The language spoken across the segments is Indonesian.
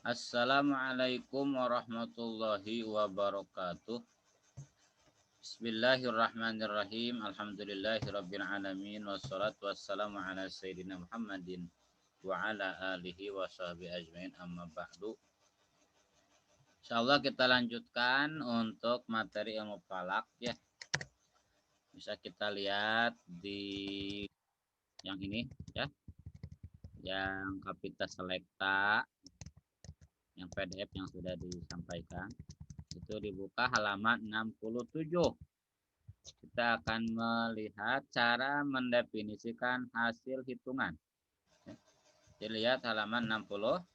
Assalamualaikum warahmatullahi wabarakatuh. Bismillahirrahmanirrahim. Alhamdulillahirabbil alamin wassalatu wassalamu ala sayyidina Muhammadin wa ala alihi wa sahbihi ajmain amma ba'du. Insyaallah kita lanjutkan untuk materi ilmu falak ya. Bisa kita lihat di yang ini ya, yang Kapita Selekta, yang PDF yang sudah disampaikan. Itu dibuka halaman 67. Kita akan melihat cara mendefinisikan hasil hitungan. Dilihat halaman 67.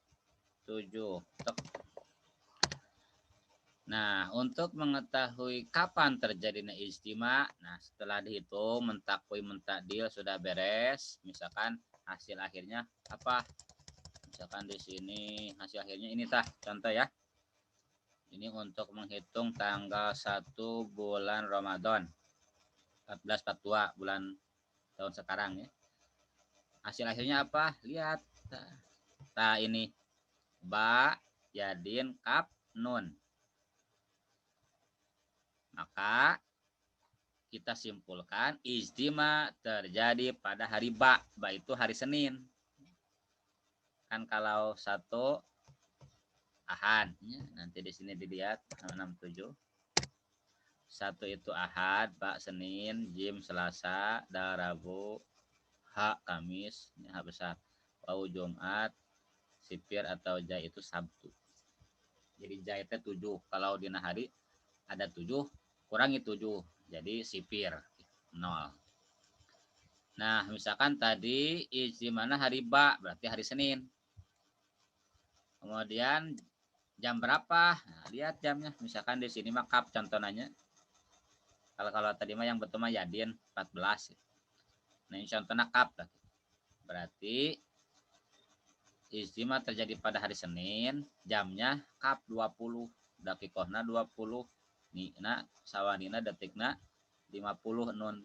Nah, untuk mengetahui kapan terjadinya ijtima, nah setelah dihitung mentakwim mentakdil sudah beres, misalkan hasil akhirnya apa? Misalkan di sini hasil akhirnya ini tah, contoh ya. Ini untuk menghitung tanggal 1 bulan Ramadan 1442 bulan tahun sekarang ya. Hasil akhirnya apa? Lihat. Nah ini ba jadin kap nun. Maka kita simpulkan ijtima terjadi pada hari ba. Ba itu hari Senin. Kan kalau satu Ahad ya, nanti di sini dilihat 67. Satu itu Ahad, ba Senin, Jim Selasa, Dal Rabu, H Kamis, H besar, Wau Jumat, Sipir atau Jai itu Sabtu. Jadi Jai itu 7. Kalau di hari ada 7, kurangi 7. Jadi sipir 0. Nah, misalkan tadi ijtimana hari ba, berarti hari Senin. Kemudian jam berapa? Nah, lihat jamnya. Misalkan di sini mah kap contohnya. Kalau tadi mah yang betul mah Yadin 14. Nah, ini contohnya kap. Berarti ijtima terjadi pada hari Senin, jamnya kap 20, dakikohna 20, nina sawanina detikna 50 nun.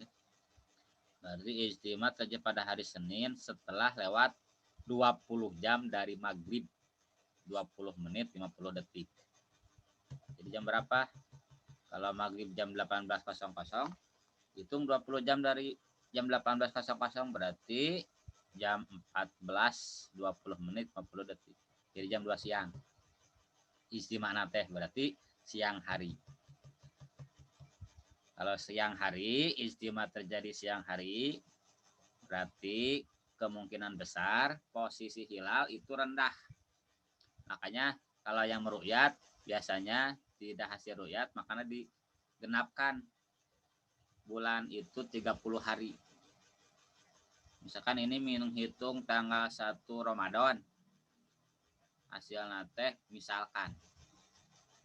Berarti ijtima terjadi pada hari Senin setelah lewat 20 jam dari maghrib, 20 menit 50 detik. Jadi jam berapa? Kalau maghrib jam 18.00, hitung 20 jam dari jam 18.00 berarti jam 14.20 menit 50 detik. Jadi jam 2 siang. Istimana teh berarti siang hari. Kalau siang hari, istima terjadi siang hari, berarti kemungkinan besar posisi hilal itu rendah. Makanya kalau yang meru'yat biasanya tidak hasil ru'yat, makanya digenapkan bulan itu 30 hari. Misalkan ini menghitung tanggal 1 Ramadan. Hasilnya teh misalkan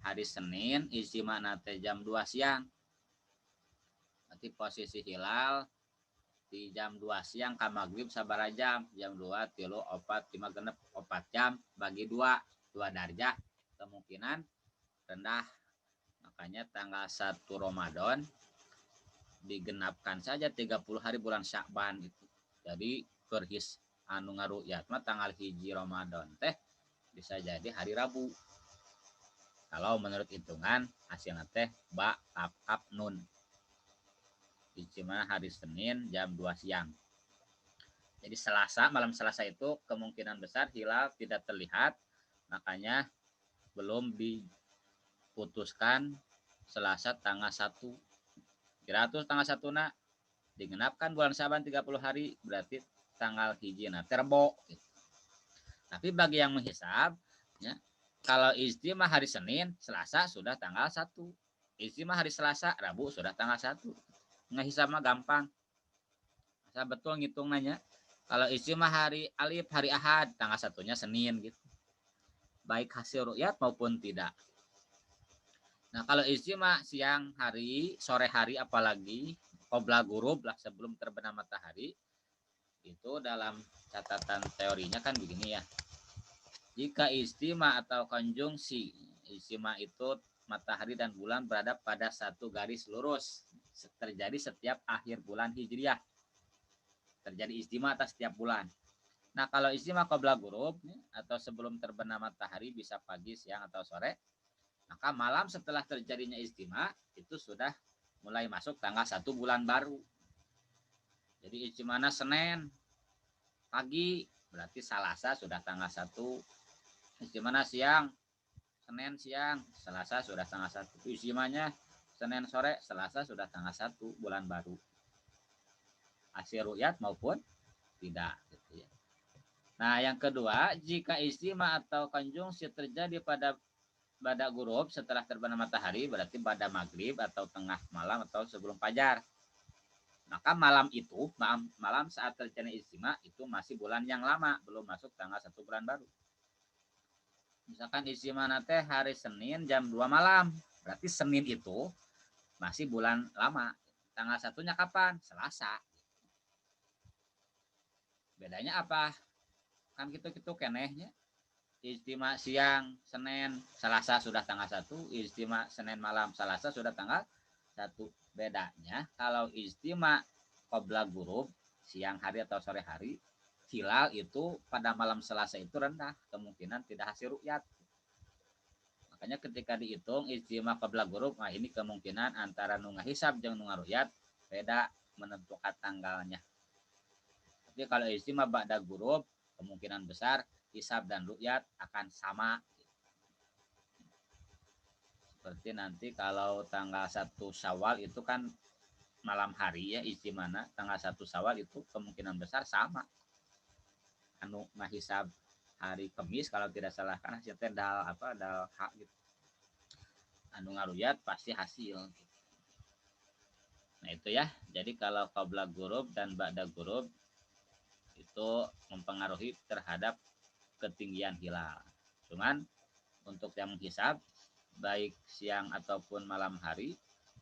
hari Senin ijtima nate jam 2 siang. Berarti posisi hilal di jam 2 siang ka maghrib sabaraha jam? Jam 2, 3, 4, 5, 6, 4 jam bagi 2 darjah. Kemungkinan rendah. Makanya tanggal 1 Ramadan digenapkan saja 30 hari bulan Sya'ban itu. Jadi perhis anu ngaru'yat mah tanggal 1 Ramadan teh bisa jadi hari Rabu. Kalau menurut hitungan hasilnya teh ba kap nun. Ijtima hari Senin jam 2 siang. Jadi Selasa, malam Selasa itu kemungkinan besar hilal tidak terlihat, makanya belum diputuskan Selasa tanggal 1. Kira-kira tanggal 1 nak digenapkan bulan Saban 30 hari, berarti tanggal hijina terbo. Tapi bagi yang menghisab, ya, kalau ijtima hari Senin, Selasa sudah tanggal 1. Ijtima hari Selasa, Rabu sudah tanggal 1. Ngehisab mah gampang. Asal betul ngitung nanya. Kalau ijtima hari Alif, hari Ahad, tanggal 1-nya Senin gitu. Baik hasil ru'yat maupun tidak. Nah, kalau ijtima siang hari, sore hari apalagi, qobla ghurub lah sebelum terbenam matahari, itu dalam catatan teorinya kan begini ya. Jika ijtima atau konjungsi, ijtima itu matahari dan bulan berada pada satu garis lurus, terjadi setiap akhir bulan Hijriah. Terjadi ijtima atas setiap bulan. Nah, kalau istimewa qabla ghurub atau sebelum terbenam matahari bisa pagi, siang atau sore, maka malam setelah terjadinya istimewa itu sudah mulai masuk tanggal 1 bulan baru. Jadi istimewanya Senin pagi, berarti Selasa sudah tanggal 1. Istimewanya siang, Senin siang, Selasa sudah tanggal 1. Istimewanya Senin sore, Selasa sudah tanggal 1 bulan baru. Hasil ru'yat maupun tidak gitu ya. Nah, yang kedua, jika istimewa atau konjungsi terjadi pada badak ghurub setelah terbenam matahari, berarti pada maghrib atau tengah malam atau sebelum fajar. Maka malam itu, malam saat terjadi istimewa itu masih bulan yang lama, belum masuk tanggal 1 bulan baru. Misalkan istimewa nanti hari Senin jam 2 malam, berarti Senin itu masih bulan lama. Tanggal satunya kapan? Selasa. Bedanya apa? Kan gitu-gitu kenehnya. Istimewa siang Senin Selasa sudah tanggal 1, istimewa Senin malam Selasa sudah tanggal 1. Bedanya kalau istimewa qabla ghurub siang hari atau sore hari, hilal itu pada malam Selasa itu rendah, kemungkinan tidak hasil ru'yat. Makanya ketika dihitung istimewa qabla ghurub, nah ini kemungkinan antara nunggah hisab jeung nunggah ru'yat beda menentukan tanggalnya. Tapi kalau istimewa ba'da ghurub, kemungkinan besar hisab dan ru'yat akan sama. Seperti nanti kalau tanggal 1 Syawal itu kan malam hari ya istimana, tanggal 1 Syawal itu kemungkinan besar sama. Anu hisab hari Kamis kalau tidak salah kan hasilnya dal hak gitu. Anu ngaruyat pasti hasil. Nah itu ya. Jadi kalau qabla ghurub dan ba'da ghurub itu mempengaruhi terhadap ketinggian hilal. Cuman untuk yang menghisab baik siang ataupun malam hari,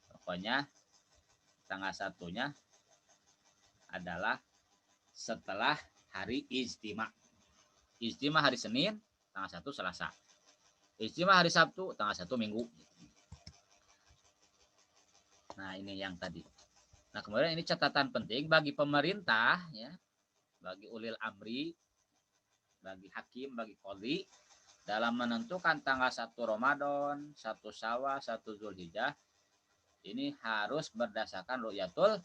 pokoknya tanggal satunya adalah setelah hari istimewa. Istimewa hari Senin tanggal 1 Selasa. Istimewa hari Sabtu tanggal 1 Minggu. Nah, ini yang tadi. Nah, kemudian ini catatan penting bagi pemerintah ya, bagi ulil amri, bagi hakim, bagi qadhi dalam menentukan tanggal 1 Ramadan, 1 Syawal, 1 Zulhijjah ini harus berdasarkan ru'yatul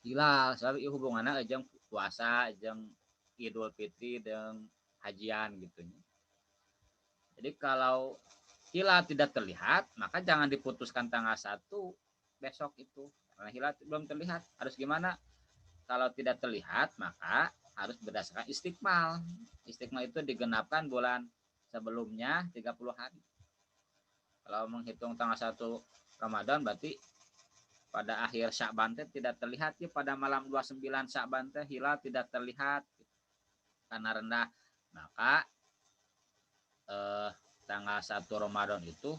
hilal. Sebab itu hubungannya jeung puasa, jeung Idul Fitri dan hajian gitu. Jadi kalau hilal tidak terlihat, maka jangan diputuskan tanggal 1 besok itu. Karena hilal belum terlihat. Harus gimana? Kalau tidak terlihat, maka harus berdasarkan istiqmal. Istiqmal itu digenapkan bulan sebelumnya 30 hari. Kalau menghitung tanggal 1 Ramadan berarti pada akhir Sya'ban tidak terlihat ya, pada malam 29 Sya'ban hilal tidak terlihat karena rendah. Maka tanggal 1 Ramadan itu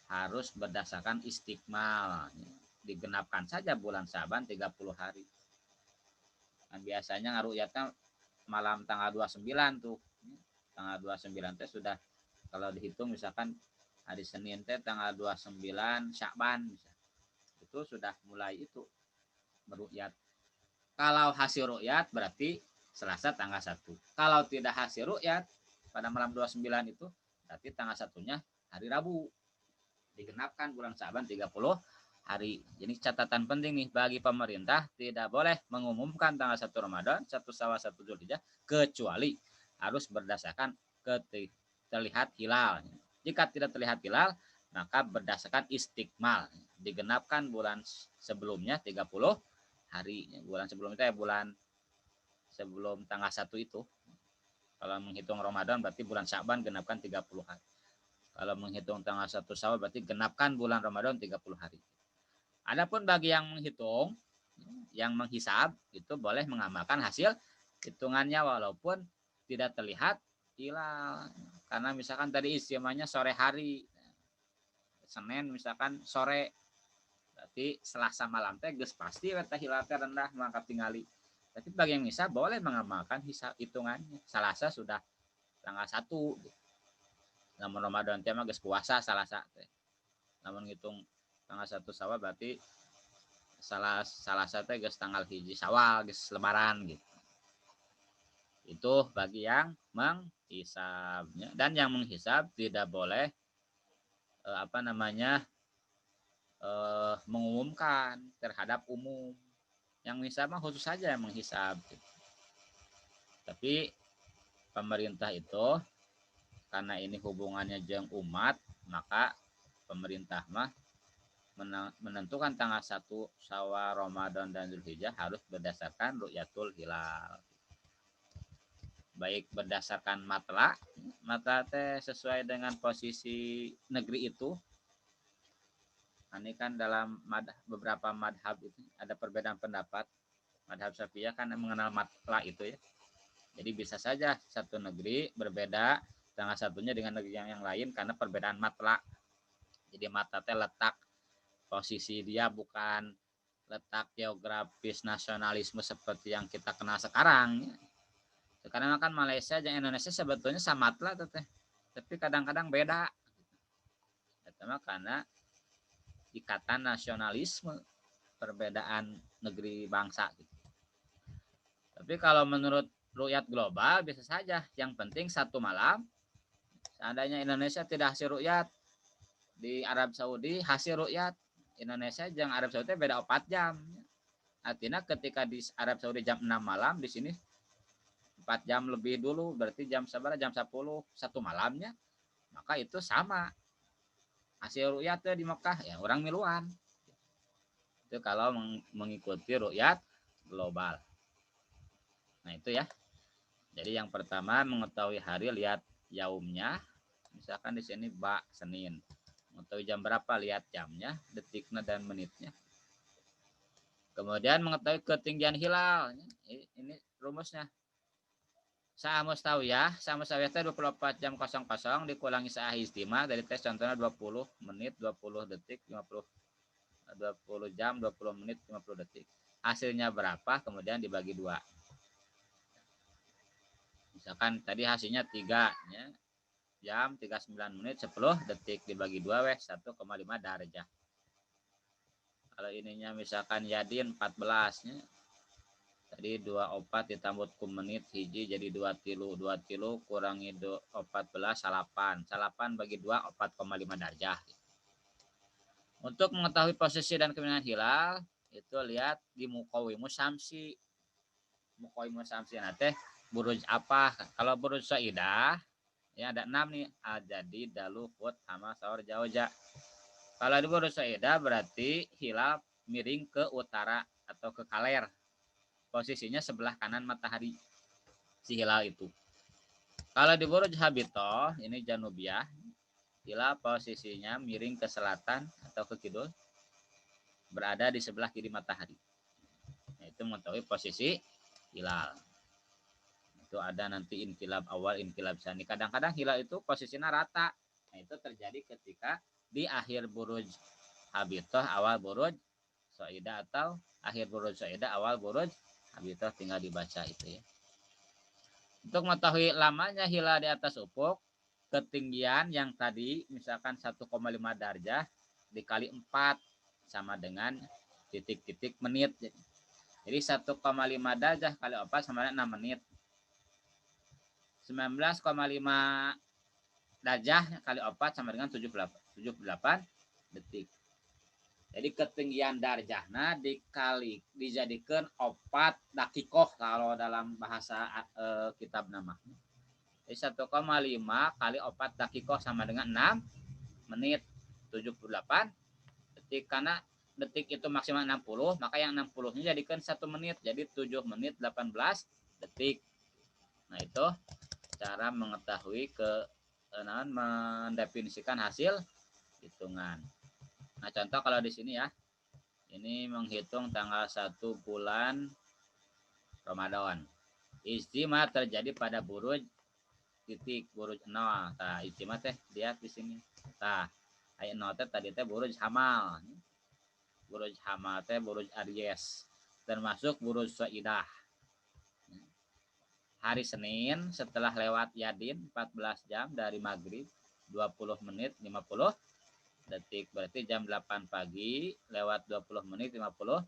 harus berdasarkan istiqmal. Digenapkan saja bulan Sya'ban 30 hari. Dan biasanya ngaru'yatnya malam tanggal 29 tuh. Tanggal 29 teh sudah kalau dihitung misalkan hari Senin teh tanggal 29 Sya'ban itu sudah mulai itu meru'yat. Kalau hasil ru'yat berarti Selasa tanggal 1. Kalau tidak hasil ru'yat pada malam 29 itu berarti tanggal 1-nya hari Rabu. Digenapkan bulan Sya'ban 30 hari. Jadi catatan penting nih bagi pemerintah tidak boleh mengumumkan tanggal 1 Ramadan, 1 Syawal, 1 Zulhijjah kecuali harus berdasarkan terlihat hilal. Jika tidak terlihat hilal, maka berdasarkan istiqmal. Digenapkan bulan sebelumnya 30 hari. Bulan sebelumnya bulan sebelum tanggal 1 itu. Kalau menghitung Ramadan berarti bulan Sya'ban genapkan 30 hari. Kalau menghitung tanggal 1 Syawal berarti genapkan bulan Ramadan 30 hari. Adapun bagi yang menghitung, yang menghisab itu boleh mengamalkan hasil hitungannya walaupun tidak terlihat hilal. Karena misalkan tadi istimewanya sore hari, Senin misalkan sore, berarti Selasa malam teh geus pasti eta hilal teh rendah maka tingali. Tapi bagi yang hisab boleh mengamalkan hisab hitungannya. Selasa sudah tanggal 1. Namun Ramadan teh mah geus puasa Selasa teh. Namun ngitung tanggal 1 Syawal berarti Selasa teh geus tanggal 1 Syawal geus lebaran gitu. Itu bagi yang menghisabnya. Dan yang menghisab tidak boleh apa namanya mengumumkan terhadap umum. Yang menghisab mah khusus saja yang menghisab. Tapi pemerintah itu karena ini hubungannya jeung umat, maka pemerintah mah menentukan tanggal 1 Syawal, Ramadan dan Zulhijjah harus berdasarkan ru'yatul hilal. Baik berdasarkan matla teh sesuai dengan posisi negeri itu. Ini kan dalam beberapa madhab itu ada perbedaan pendapat. Madhab Syafi'iyah kan mengenal matla itu ya. Jadi bisa saja satu negeri berbeda tanggal satunya dengan negeri yang lain karena perbedaan matla. Jadi matla teh letak posisi dia, bukan letak geografis nasionalisme seperti yang kita kenal sekarang. Sekarang kan Malaysia dan Indonesia sebetulnya sama lah teteh, tapi kadang-kadang beda. Itu karena ikatan nasionalisme, perbedaan negeri bangsa. Gitu. Tapi kalau menurut ru'yat global bisa saja. Yang penting satu malam, seandainya Indonesia tidak hasil ru'yat, di Arab Saudi hasil ru'yat. Indonesia dan Arab Saudi beda 4 jam. Artinya ketika di Arab Saudi jam 6 malam, di sini 4 jam lebih dulu, berarti jam sabar jam 10 satu malamnya, maka itu sama hasil ru'yat di Mekah ya orang miluan. Itu kalau mengikuti ru'yat global. Nah itu ya. Jadi yang pertama mengetahui hari, lihat yaumnya. Misalkan di sini Senin. Mengetahui jam berapa, lihat jamnya, detiknya dan menitnya. Kemudian mengetahui ketinggian hilal. Ini rumusnya. Sa'a mustawiyah itu 24 jam 00 dikurangi sa'a istimah dari tes contohnya 20 menit, 20 detik, 20 jam, 20 menit, 50 detik. Hasilnya berapa? Kemudian dibagi 2. Misalkan tadi hasilnya 3 ya. Jam 39 menit 10 detik dibagi 2 weh 1,5 derajat. Kalau ininya misalkan Yadin 14 nya. Tadi 24 ditambah ku menit hiji jadi 2 tilu kurangi 14 salapan bagi 2 4,5 derajat. Untuk mengetahui posisi dan kemiringan hilal itu lihat di Muqawimus Syamsi. Muqawimus Syamsi nanti buruj apa? Kalau buruj Saidah ya ada 6 nih, Al-Jadi, Dalu, Hud, Hama, Saur, Jauja. Kalau di buruj Saidah berarti hilal miring ke utara atau ke kaler. Posisinya sebelah kanan matahari si hilal itu. Kalau di buruj Habitoh ini Janubiah, hilal posisinya miring ke selatan atau ke kidul, berada di sebelah kiri matahari. Nah, itu mengetahui posisi hilal. Itu ada nanti inkilab awal, inkilab sani. Kadang-kadang hilal itu posisinya rata. Nah, itu terjadi ketika di akhir buruj Habitoh, awal buruj Saidah, atau akhir buruj Saidah, awal buruj Habitoh, tinggal dibaca itu ya. Untuk mengetahui lamanya hilal di atas ufuk, ketinggian yang tadi misalkan 1,5 derajat dikali 4 sama dengan titik-titik menit. Jadi 1,5 derajat kali 4 sama dengan 6 menit. 19,5 derajat kali 4 sama dengan 78 detik. Jadi ketinggian darjahna dijadikan 4 dakikoh kalau dalam bahasa kitab nama. Jadi 1,5 kali 4 dakikoh sama dengan 6 menit 78 detik. Karena detik itu maksimal 60, maka yang 60-nya jadikan 1 menit. Jadi 7 menit 18 detik. Nah itu cara mengetahui mendefinisikan hasil hitungan. Nah contoh kalau di sini ya, ini menghitung tanggal 1 bulan Ramadan. Ijtima terjadi pada buruj titik buruj 0. Nah, ijtima teh lihat di sini. Nah, ayat 0 teh tadi teh buruj Hamal. Buruj Hamal teh buruj Aries. Termasuk buruj Saidah. Hari Senin setelah lewat Yadin 14 jam dari maghrib 20 menit 50 detik, berarti jam 8 pagi lewat 20 menit 50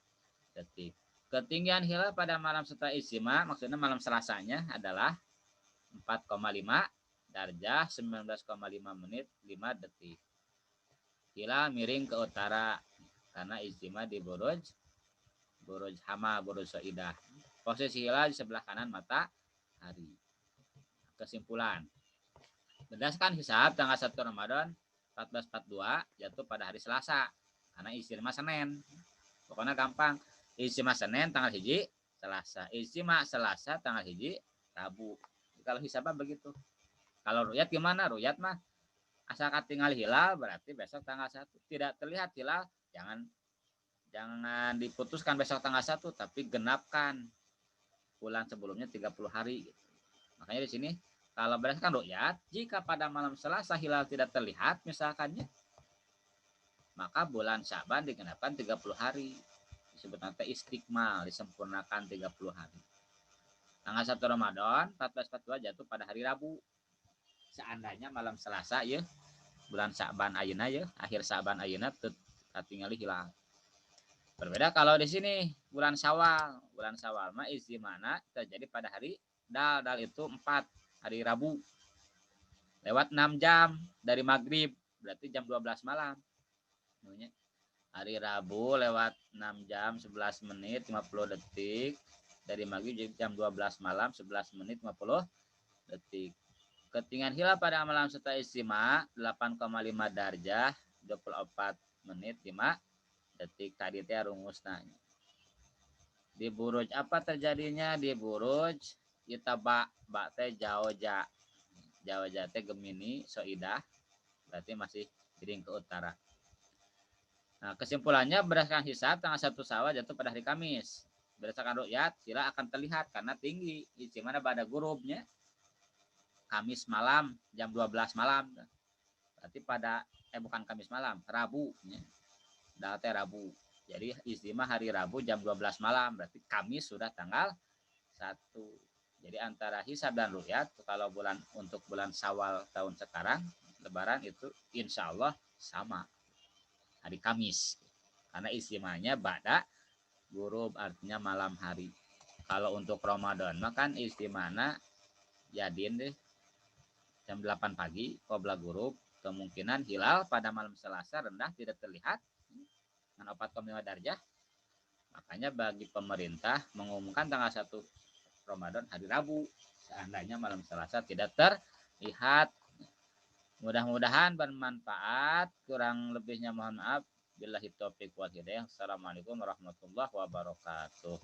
detik. Ketinggian hilal pada malam setelah istima, maksudnya malam Selasanya adalah 4,5 darjah 19,5 menit 5 detik. Hilal miring ke utara karena istima di Buruj Hama, Buruj Soidah. Posisi hilal di sebelah kanan matahari. Kesimpulan, berdasarkan hisab tanggal 1 Ramadan 1442 jatuh pada hari Selasa karena istima Senin. Pokoknya gampang, istima Senin tanggal hiji Selasa, istima Selasa tanggal hiji Rabu. Kalau hisabnya begitu. Kalau ruyat gimana? Ruyat mah asal tinggal hilal berarti besok tanggal 1. Tidak terlihat hilal, jangan diputuskan besok tanggal 1, tapi genapkan bulan sebelumnya 30 hari gitu. Makanya di sini kalau berdasarkan ru'yat, jika pada malam Selasa hilal tidak terlihat misalkannya, maka bulan Syaban digenapkan 30 hari. Disebut nanti istikmal, disempurnakan 30 hari. Tanggal 1 Ramadan 1442 jatuh pada hari Rabu. Seandainya malam Selasa ya, bulan Syaban ayeuna ya, akhir Syaban ayeuna tinggali hilal. Berbeda kalau di sini bulan Syawal. Bulan Syawal mah istimana terjadi pada hari Dal itu 4 hari Rabu. Lewat 6 jam dari maghrib, berarti jam 12 malam. Hari Rabu lewat 6 jam 11 menit 50 detik dari maghrib jam 12 malam 11 menit 50 detik. Ketinggian hilal pada malam setelah istima 8,5 darjah 24 menit 5 detik. Tadi teh rumusna. Di buruj apa terjadinya? Di buruj kita bak teh jaoja. Jaoja teh Gemini Soidah, berarti masih miring ke utara. Nah, kesimpulannya berdasarkan hisab tanggal 1 Syawal jatuh pada hari Kamis. Berdasarkan ru'yat hilal akan terlihat karena tinggi. Di mana pada gurubnya Kamis malam jam 12 malam. Berarti pada bukan Kamis malam, Rabu nya. Data Rabu. Jadi istimah hari Rabu jam 12 malam, berarti Kamis sudah tanggal 1. Jadi antara hisab dan ru'yat kalau untuk bulan Syawal tahun sekarang Lebaran itu insya Allah sama hari Kamis karena istimanya ba'da ghurub artinya malam hari. Kalau untuk Ramadan makan istimana yadin deh jam 8 pagi qabla ghurub, kemungkinan hilal pada malam Selasa rendah tidak terlihat dengan 4,5 darjah. Makanya bagi pemerintah mengumumkan tanggal 1 Ramadan hari Rabu seandainya malam Selasa tidak terlihat. Mudah-mudahan bermanfaat. Kurang lebihnya mohon maaf. Billahi taufiq wal hidayah. Assalamualaikum warahmatullahi wabarakatuh.